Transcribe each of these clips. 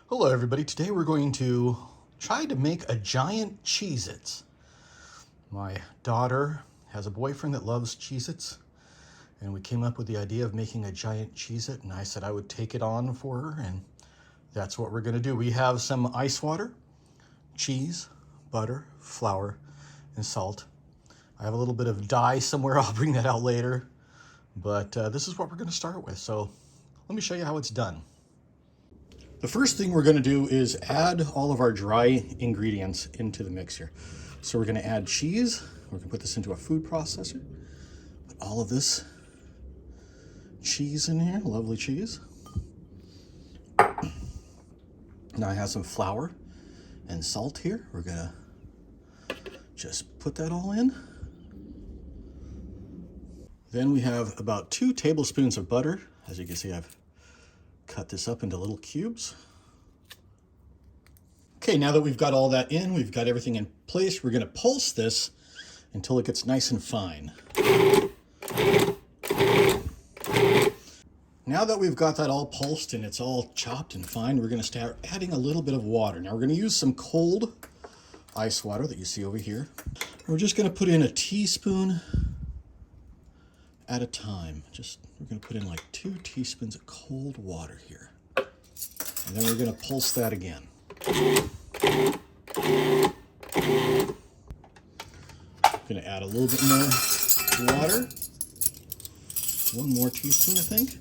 Hello everybody, today we're going to try to make a giant Cheez-Its. My daughter has a boyfriend that loves Cheez-Its, and we came up with the idea of making a giant Cheez-It, and I said I would take it on for her, and that's what we're going to do. We have some ice water, cheese, butter, flour, and salt. I have a little bit of dye somewhere, I'll bring that out later, but this is what we're going to start with. So let me show you how it's done. The first thing we're going to do is add all of our dry ingredients into the mixer. So we're going to add cheese. We're going to put this into a food processor. Put all of this cheese in here, lovely cheese. Now I have some flour and salt here. We're going to just put that all in. Then we have about 2 tablespoons of butter. As you can see, I've cut this up into little cubes. Okay, now that we've got all that in, we've got everything in place, we're gonna pulse this until it gets nice and fine. Now that we've got that all pulsed and it's all chopped and fine, we're gonna start adding a little bit of water. Now we're gonna use some cold ice water that you see over here. We're just gonna put in a teaspoon at a time. We're gonna put in like 2 teaspoons of cold water here. And then we're gonna pulse that again. Gonna add a little bit more water. 1 more teaspoon, I think.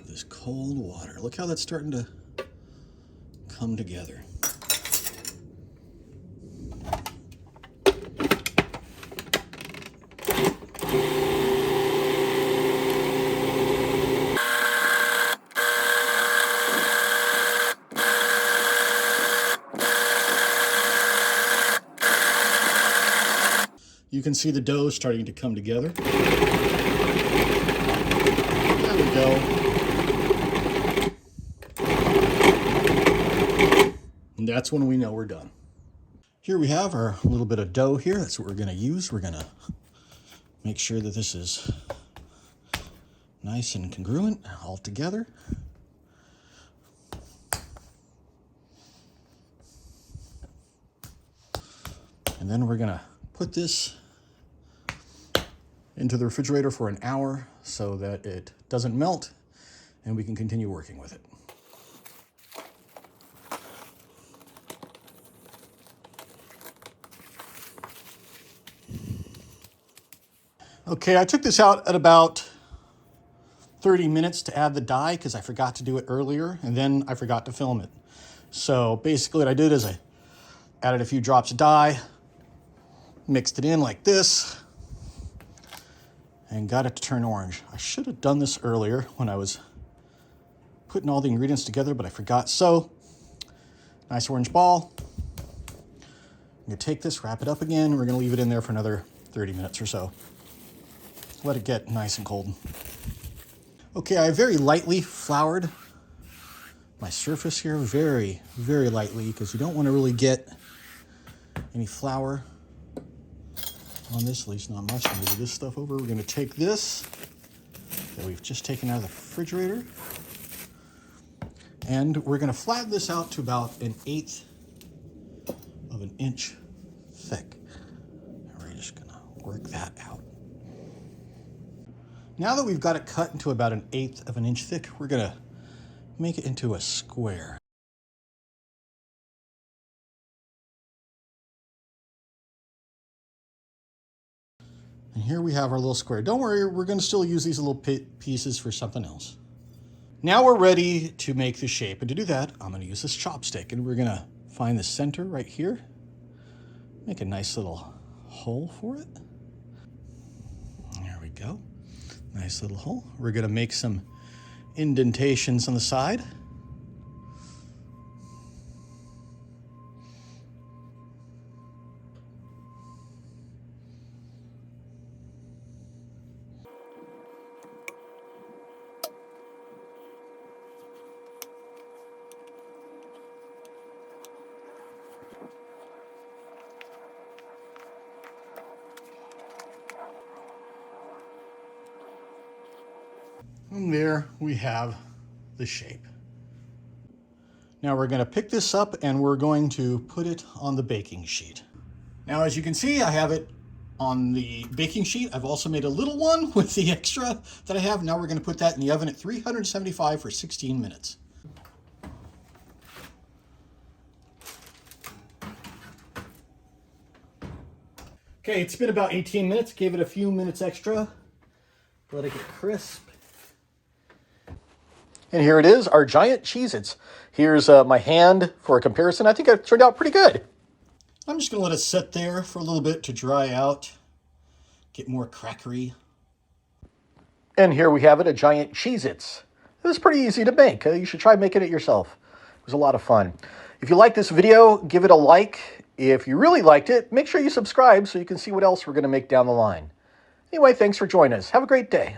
This cold water. Look how that's starting to come together. You can see the dough starting to come together. There we go. And that's when we know we're done. Here we have our little bit of dough here. That's what we're gonna use. We're gonna make sure that this is nice and congruent all together. And then we're gonna put this into the refrigerator for an hour so that it doesn't melt and we can continue working with it. Okay, I took this out at about 30 minutes to add the dye because I forgot to do it earlier and then I forgot to film it. So basically what I did is I added a few drops of dye, mixed it in like this, and got it to turn orange. I should have done this earlier when I was putting all the ingredients together, but I forgot. So, nice orange ball. I'm gonna take this, wrap it up again. We're gonna leave it in there for another 30 minutes or so. Let it get nice and cold. Okay, I very lightly floured my surface here, very, very lightly, because you don't want to really get any flour on this, at least not much. I'm gonna move this stuff over. We're gonna take this that we've just taken out of the refrigerator, and we're gonna flatten this out to about 1/8 of an inch thick. And we're just gonna work that out. Now that we've got it cut into about 1/8 of an inch thick, we're gonna make it into a square. And here we have our little square. Don't worry, we're gonna still use these little pieces for something else. Now we're ready to make the shape. And to do that, I'm gonna use this chopstick and we're gonna find the center right here. Make a nice little hole for it. There we go. Nice little hole. We're gonna make some indentations on the side. And there we have the shape. Now we're going to pick this up and we're going to put it on the baking sheet. Now, as you can see, I have it on the baking sheet. I've also made a little one with the extra that I have. Now we're going to put that in the oven at 375 for 16 minutes. Okay, it's been about 18 minutes. Gave it a few minutes extra. Let it get crisp. And here it is, our giant Cheez-Its. Here's my hand for a comparison. I think it turned out pretty good. I'm just going to let it sit there for a little bit to dry out, get more crackery. And here we have it, a giant Cheez-Its. It was pretty easy to make. You should try making it yourself. It was a lot of fun. If you like this video, give it a like. If you really liked it, make sure you subscribe so you can see what else we're going to make down the line. Anyway, thanks for joining us. Have a great day.